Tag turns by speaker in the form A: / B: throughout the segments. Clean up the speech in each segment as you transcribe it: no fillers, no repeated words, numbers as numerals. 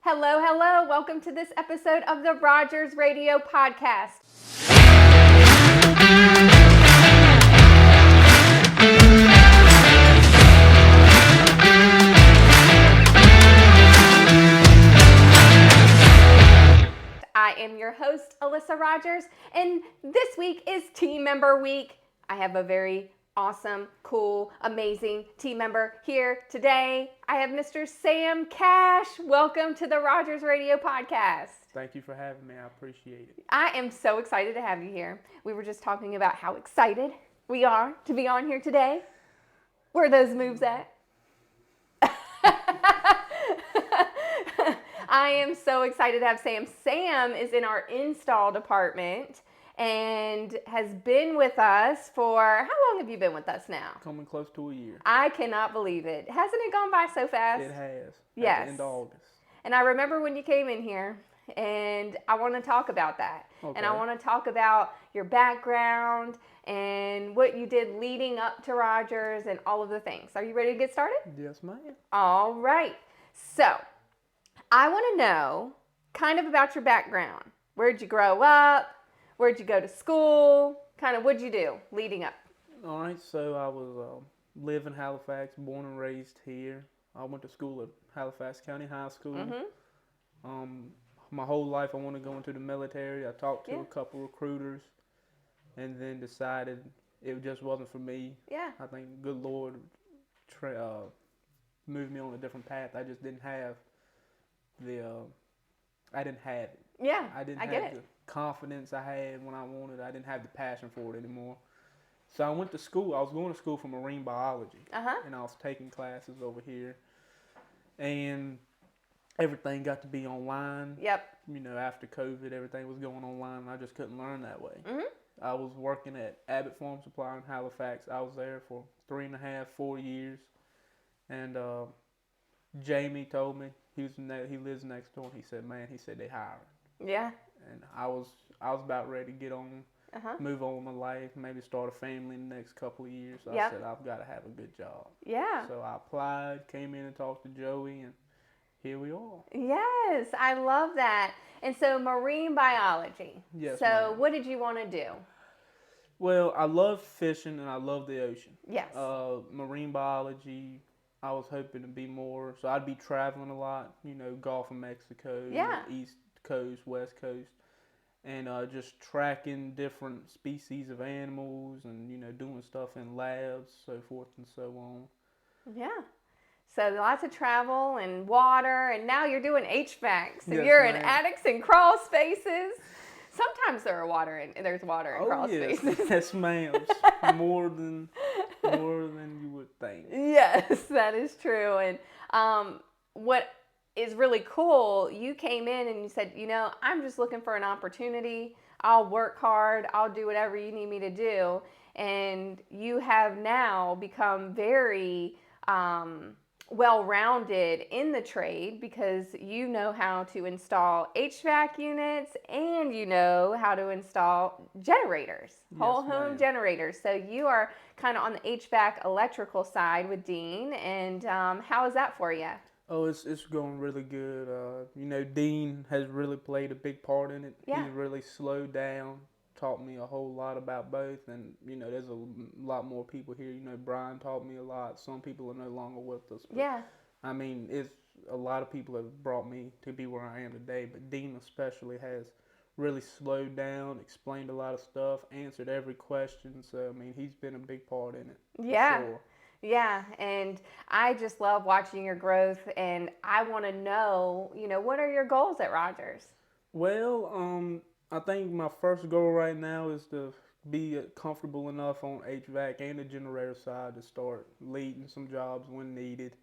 A: Hello, hello. Welcome to this episode of the Rogers Radio Podcast. I am your host, Alyssa Rogers, and this week is Team Member Week. I have a very awesome, cool, amazing team member here today. I have Mr. Sam Cash. Welcome to the Rogers Radio Podcast.
B: Thank you for having me. I appreciate it.
A: I am so excited to have you here. We were just talking about how excited we are to be on here today. Where are those moves at? I am so excited to have Sam. Sam is in our install department and has been with us for, how long have you been with us now?
B: Coming close to a year.
A: I cannot believe it. Hasn't it gone by so fast?
B: It has.
A: Yes.
B: At the end of August.
A: And I remember when you came in here, and I want to talk about that.
B: Okay.
A: And I want to talk about your background and what you did leading up to Rogers and all of the things. Are you ready to get started?
B: Yes, ma'am.
A: All right. So, I want to know kind of about your background. Where'd you grow up? Where'd you go to school? Kind of what'd you do leading up?
B: All right, so I was live in Halifax, born and raised here. I went to school at Halifax County High School.
A: Mm-hmm.
B: My whole life I wanted to go into the military. I talked to a couple recruiters and then decided it just wasn't for me.
A: Yeah.
B: I think the good Lord moved me on a different path. I just didn't have I didn't have it.
A: Yeah,
B: I didn't
A: I
B: have
A: get it.
B: the confidence I had when I wanted. I didn't have the passion for it anymore. So I went to school. I was going to school for marine biology. And I was taking classes over here. And everything got to be online.
A: Yep.
B: You know, after COVID, everything was going online, and I just couldn't learn that way.
A: Mm-hmm.
B: I was working at Abbott Farm Supply in Halifax. I was there for 3.5, 4 years. And Jamie told me, he lives next door, and he said, they hiring.
A: Yeah.
B: And I was about ready to get on, move on with my life, maybe start a family in the next couple of years. So I said, I've got to have a good job.
A: Yeah.
B: So I applied, came in and talked to Joey, and here we are.
A: Yes, I love that. And so marine biology.
B: Yes,
A: So
B: ma'am.
A: what did you want to do?
B: Well, I love fishing and I love the ocean.
A: Yes.
B: Marine biology, I was hoping to be more. So I'd be traveling a lot, you know, Gulf of Mexico, East Coast, West Coast, and just tracking different species of animals and, you know, doing stuff in labs, so forth and so on.
A: Yeah. So lots of travel and water, and now you're doing HVAC. So
B: Yes,
A: you're in
B: ma'am.
A: attics and crawl spaces. Sometimes there's water in crawl
B: yes.
A: spaces.
B: Yes, ma'am. more than you would think.
A: Yes, that is true. And what is really cool, you came in and you said, you know, I'm just looking for an opportunity. I'll work hard. I'll do whatever you need me to do. And you have now become very well-rounded in the trade because you know how to install HVAC units and you know how to install generators, whole home generators. So you are kind of on the HVAC electrical side with Dean. And how is that for you?
B: Oh, it's going really good. You know, Dean has really played a big part in it.
A: Yeah.
B: He's really slowed down, taught me a whole lot about both. And, you know, there's a lot more people here. You know, Brian taught me a lot. Some people are no longer with us. But,
A: Yeah.
B: I mean, it's a lot of people have brought me to be where I am today. But Dean especially has really slowed down, explained a lot of stuff, answered every question. So, I mean, he's been a big part in it.
A: Yeah.
B: For sure.
A: Yeah, and I just love watching your growth, and I want to know, you know, what are your goals at Rogers?
B: Well, I think my first goal right now is to be comfortable enough on HVAC and the generator side to start leading some jobs when needed.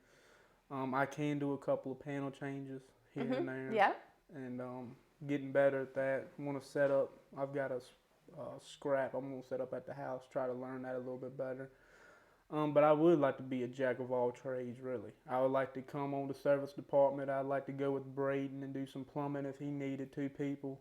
B: I can do a couple of panel changes here and there.
A: Yeah.
B: And getting better at that. Want to set up, I've got a scrap I'm going to set up at the house, try to learn that a little bit better. But I would like to be a jack of all trades, really. I would like to come on the service department. I'd like to go with Braden and do some plumbing if he needed 2 people,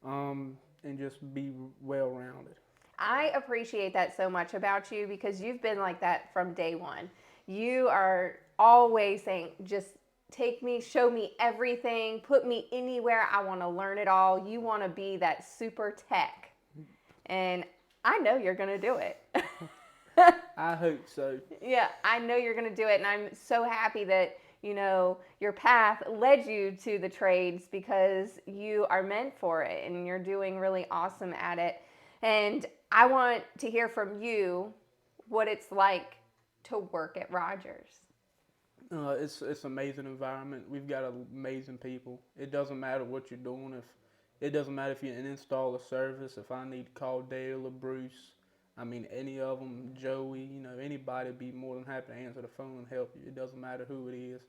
B: and just be well-rounded.
A: I appreciate that so much about you because you've been like that from day one. You are always saying, just take me, show me everything, put me anywhere. I want to learn it all. You want to be that super tech. And I know you're going to do it.
B: I hope so.
A: Yeah, I know you're going to do it. And I'm so happy that, your path led you to the trades because you are meant for it and you're doing really awesome at it. And I want to hear from you what it's like to work at Rogers.
B: It's amazing environment. We've got amazing people. It doesn't matter what you're doing. If it doesn't matter if you're an installer service. If I need to call Dale or Bruce, I mean any of them, Joey, anybody, be more than happy to answer the phone and help you. It doesn't matter who it is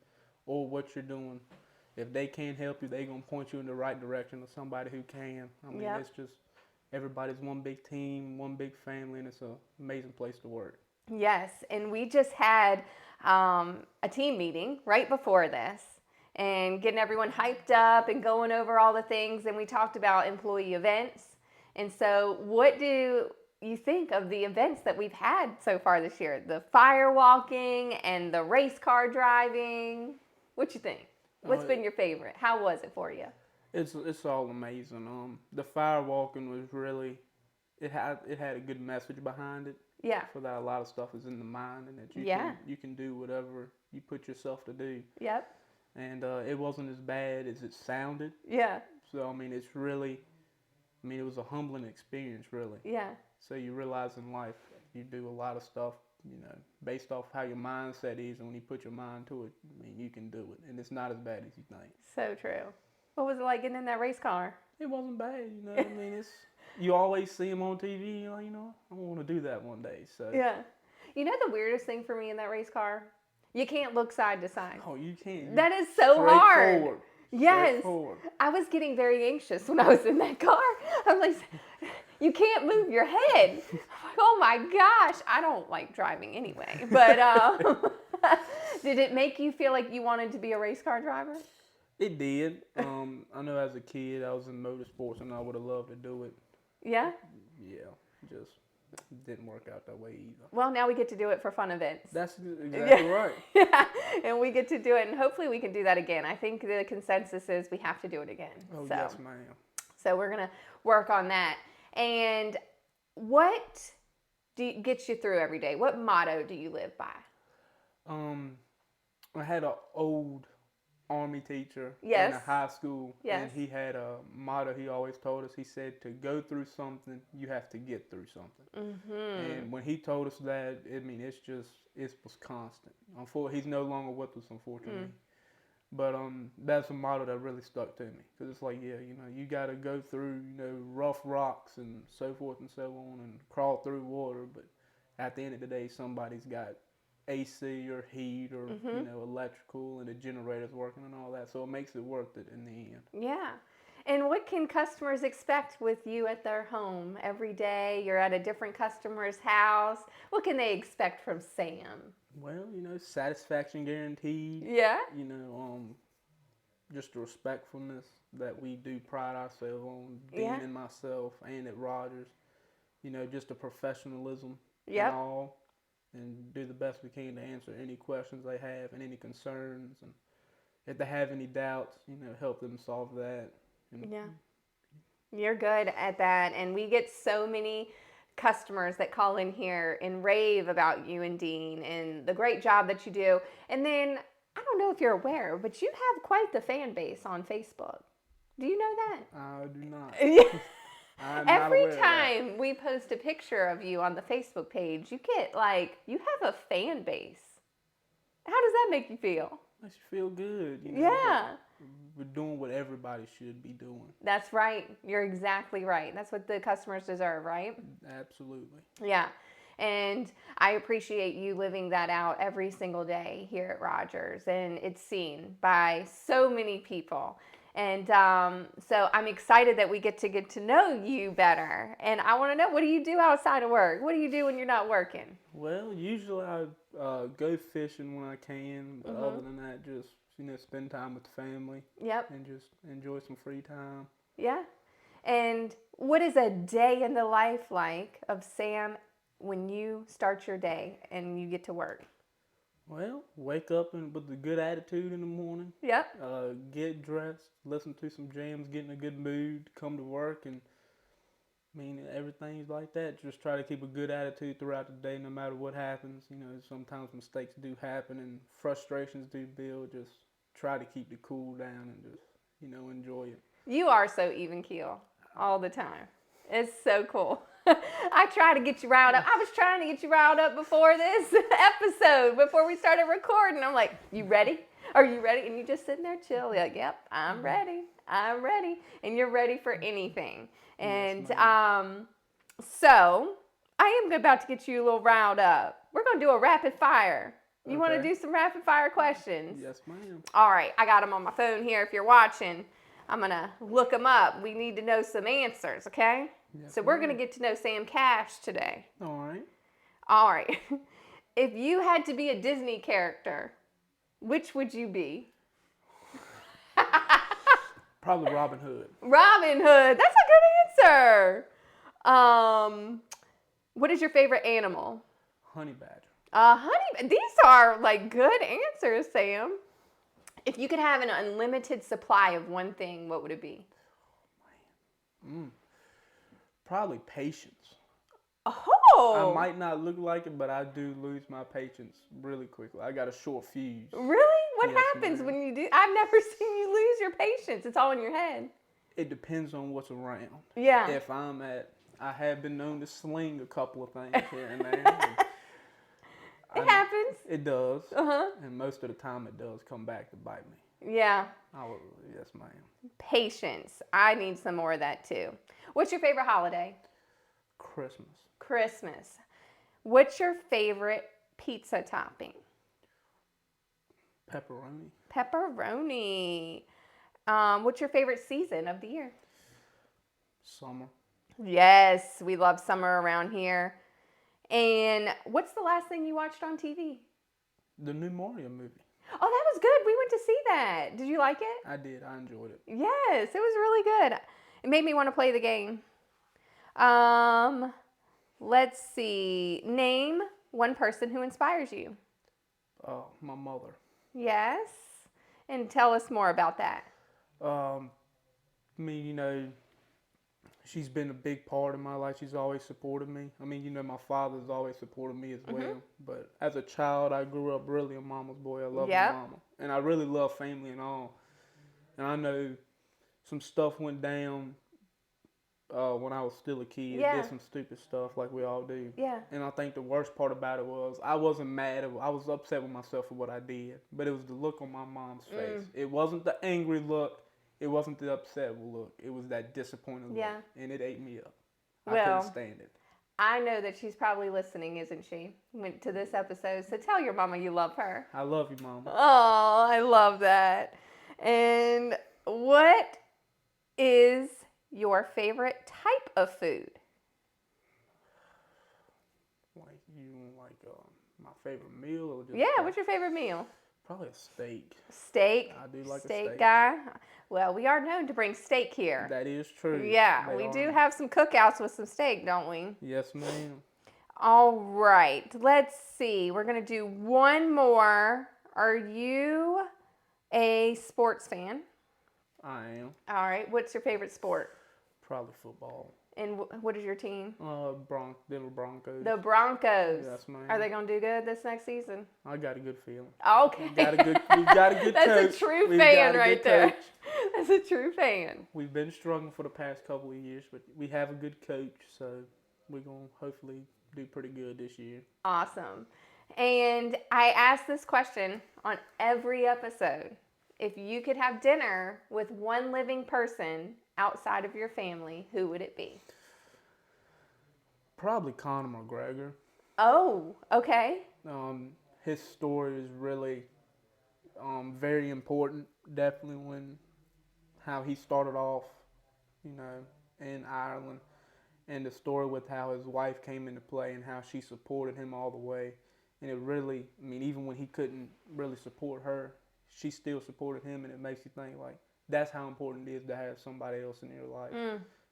B: or what you're doing. If they can't help you, they're gonna point you in the right direction of somebody who can. I mean,
A: Yep.
B: it's just everybody's one big team, one big family, and it's an amazing place to work.
A: Yes, and we just had a team meeting right before this and getting everyone hyped up and going over all the things. And we talked about employee events. And so, what do you think of the events that we've had so far this year? The fire walking and the race car driving. What you think? What's
B: Uh,
A: been your favorite? How was it for you?
B: it's all amazing. The fire walking was really it had a good message behind it.
A: Yeah.
B: For that, a lot of stuff is in the mind, and that
A: Yeah.
B: you can do whatever you put yourself to do.
A: Yep.
B: And it wasn't as bad as it sounded.
A: Yeah.
B: So I mean, it was a humbling experience, really.
A: Yeah.
B: So you realize in life you do a lot of stuff, based off how your mindset is, and when you put your mind to it, I mean, you can do it, and it's not as bad as you think.
A: So true. What was it like getting in that race car?
B: It wasn't bad, I mean, it's you always see them on TV, I want to do that one day. So
A: Yeah. You know the weirdest thing for me in that race car? You can't look side to side.
B: oh, you can't.
A: That is so hard.
B: Straightforward.
A: Yes.
B: Straightforward.
A: I was getting very anxious when I was in that car. I'm like, you can't move your head. I'm like, oh my gosh. I don't like driving anyway. But did it make you feel like you wanted to be a race car driver?
B: It did. I know as a kid I was in motorsports and I would have loved to do it.
A: Yeah?
B: Yeah, just didn't work out that way either.
A: Well, now we get to do it for fun events.
B: That's exactly right.
A: Yeah, and we get to do it, and hopefully we can do that again. I think the consensus is we have to do it again.
B: Oh, yes, ma'am.
A: So we're going to work on that. And what gets you through every day? What motto do you live by?
B: I had an old Army teacher
A: Yes.
B: in a high school,
A: Yes.
B: and he had a motto he always told us. He said, to go through something, you have to get through something.
A: Mm-hmm.
B: And when he told us that, I mean, it was constant. He's no longer with us, unfortunately. But that's a motto that really stuck to me, because it's like, yeah, you got to go through, rough rocks and so forth and so on, and crawl through water. But at the end of the day, somebody's got AC or heat or electrical, and the generator's working and all that, so it makes it worth it in the end.
A: Yeah. And what can customers expect with you at their home every day? You're at a different customer's house. What can they expect from Sam?
B: Well, satisfaction guaranteed.
A: Yeah.
B: Just the respectfulness that we do pride ourselves on, Dean
A: Yeah.
B: and myself, and at Rogers. Just the professionalism
A: Yep.
B: and all, and do the best we can to answer any questions they have and any concerns, and if they have any doubts, help them solve that.
A: Yeah. You're good at that. And we get so many customers that call in here and rave about you and Dean and the great job that you do. And then, I don't know if you're aware, but you have quite the fan base on Facebook. Do you know that?
B: I do not.
A: Yeah.
B: I'm not
A: Every
B: aware of that.
A: time we post a picture of you on the Facebook page, you get you have a fan base. How does that make you feel?
B: Makes you feel good.
A: Yeah.
B: We're doing what everybody should be doing.
A: That's right. You're exactly right. That's what the customers deserve, right?
B: Absolutely.
A: Yeah. And I appreciate you living that out every single day here at Rogers. And it's seen by so many people. And so I'm excited that we get to know you better. And I want to know, what do you do outside of work? What do you do when you're not working?
B: Well, usually I go fishing when I can. But other than that, just spend time with the family.
A: Yep.
B: And just enjoy some free time.
A: Yeah. And what is a day in the life like of Sam when you start your day and you get to work?
B: Well, wake up with a good attitude in the morning,
A: Yep.
B: get dressed, listen to some jams, get in a good mood, come to work, and I mean everything's like that. Just try to keep a good attitude throughout the day, no matter what happens. You know, sometimes mistakes do happen and frustrations do build. Just try to keep the cool down and just enjoy it.
A: You are so even keel all the time. It's so cool. I try to get you riled up. I was trying to get you riled up before this episode, before we started recording. I'm like, you ready? Are you ready? And you just sitting there chill. You're like, yep, I'm ready. I'm ready. And you're ready for anything. And
B: Yes,
A: so I am about to get you a little riled up. We're going to do a rapid fire. You want to
B: Okay.
A: do some rapid fire questions?
B: Yes, ma'am.
A: All right, I got them on my phone here. If you're watching, I'm going to look them up. We need to know some answers, okay?
B: Yes,
A: So we're
B: ma'am.
A: going to get to know Sam Cash today.
B: All right.
A: All right. If you had to be a Disney character, which would you be?
B: Probably Robin Hood.
A: Robin Hood. That's a good answer. What is your favorite animal?
B: Honey Badger.
A: Honey. These are like good answers, Sam. If you could have an unlimited supply of one thing, what would it be?
B: Probably patience. I
A: Oh,
B: might not look like it, but I do lose my patience really quickly. I got a short fuse.
A: really? What
B: Yes,
A: happens
B: ma'am.
A: when you do? I've never seen you lose your patience. It's all in your head.
B: It depends on what's around.
A: Yeah.
B: If I have been known to sling a couple of things here and there.
A: It happens.
B: It does,
A: Uh-huh.
B: and most of the time it does come back to bite me.
A: Yeah.
B: Yes, ma'am.
A: Patience. I need some more of that too. What's your favorite holiday?
B: Christmas.
A: Christmas. What's your favorite pizza topping?
B: Pepperoni.
A: Pepperoni. What's your favorite season of the year?
B: Summer.
A: Yes, we love summer around here. And what's the last thing you watched on TV?
B: The new Mario movie.
A: Oh, that was good. We went to see that. Did you like it?
B: I did. I enjoyed it.
A: Yes, it was really good. It made me want to play the game. Um, let's see. Name one person who inspires you.
B: My mother.
A: Yes. And tell us more about that.
B: I mean, she's been a big part of my life. She's always supported me. I mean, my father's always supported me as well. But as a child, I grew up really a mama's boy. I love my
A: Yep.
B: mama. And I really love family and all. And I know some stuff went down when I was still a kid.
A: Yeah.
B: Did some stupid stuff like we all do.
A: Yeah.
B: And I think the worst part about it was I wasn't mad. I was upset with myself for what I did. But it was the look on my mom's face. It wasn't the angry look. It wasn't the upset look. It was that disappointed
A: Yeah.
B: look. And it ate me up. I
A: Well,
B: couldn't stand it.
A: I know that she's probably listening, isn't she? Went to this episode. So tell your mama you love her.
B: I love you, Mama.
A: Oh, I love that. And what is your favorite type of food?
B: Like you like my favorite meal or just
A: Yeah, what's your favorite meal?
B: probably a steak.
A: Steak.
B: I do like a
A: Steak
B: steak.
A: guy. Well, we are known to bring steak here.
B: That is true.
A: Yeah,
B: They
A: we
B: are.
A: do have some cookouts with some steak, don't we?
B: Yes, ma'am.
A: All right. Let's see. We're going to do one more. Are you a sports fan?
B: I am.
A: All right. What's your favorite sport?
B: Probably football.
A: And what is your team?
B: Denver Broncos.
A: The Broncos.
B: Yes, ma'am.
A: Are they going to do good this next season?
B: I got a good feeling.
A: Okay.
B: We got a good
A: That's
B: coach.
A: a true
B: We've
A: fan
B: got a
A: right
B: good
A: there.
B: coach.
A: That's a true fan.
B: We've been struggling for the past couple of years, but we have a good coach, so we're going to hopefully do pretty good this year.
A: Awesome. And I ask this question on every episode. If you could have dinner with one living person outside of your family, who would it be?
B: Probably Conor McGregor.
A: Oh, okay.
B: His story is really very important. Definitely how he started off, in Ireland, and the story with how his wife came into play and how she supported him all the way. And it really, even when he couldn't really support her, she still supported him, and it makes you think like that's how important it is to have somebody else in your life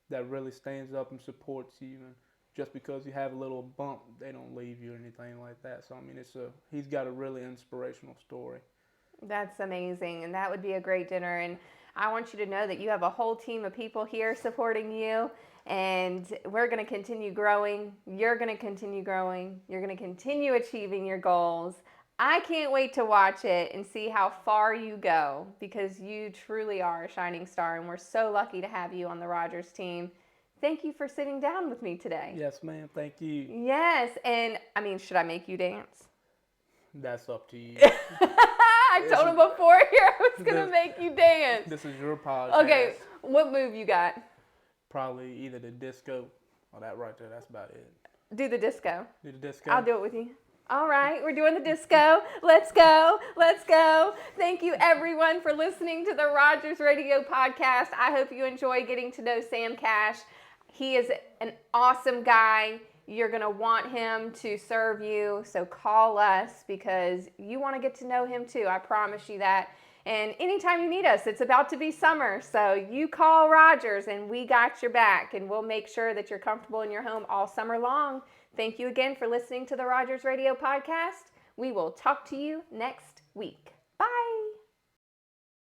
B: that really stands up and supports you and just because you have a little bump, they don't leave you or anything like that. So I mean, he's got a really inspirational story.
A: That's amazing. And that would be a great dinner. And I want you to know that you have a whole team of people here supporting you. And we're going to continue growing. You're going to continue growing. You're going to continue achieving your goals. I can't wait to watch it and see how far you go, because you truly are a shining star. And we're so lucky to have you on the Rogers team. Thank you for sitting down with me today.
B: Yes, ma'am. Thank you.
A: Yes. And I mean, should I make you dance?
B: That's up to you.
A: I told him before here I was going to make you dance.
B: This is your podcast.
A: Okay, what move you got?
B: Probably either the disco or that right there. That's about it.
A: Do the disco.
B: Do the disco.
A: I'll do it with you. All right, we're doing the disco. Let's go. Let's go. Thank you, everyone, for listening to the Rogers Radio podcast. I hope you enjoy getting to know Sam Cash. He is an awesome guy. You're going to want him to serve you. So call us because you want to get to know him too. I promise you that. And anytime you need us, it's about to be summer. So you call Rogers and we got your back. And we'll make sure that you're comfortable in your home all summer long. Thank you again for listening to the Rogers Radio podcast. We will talk to you next week.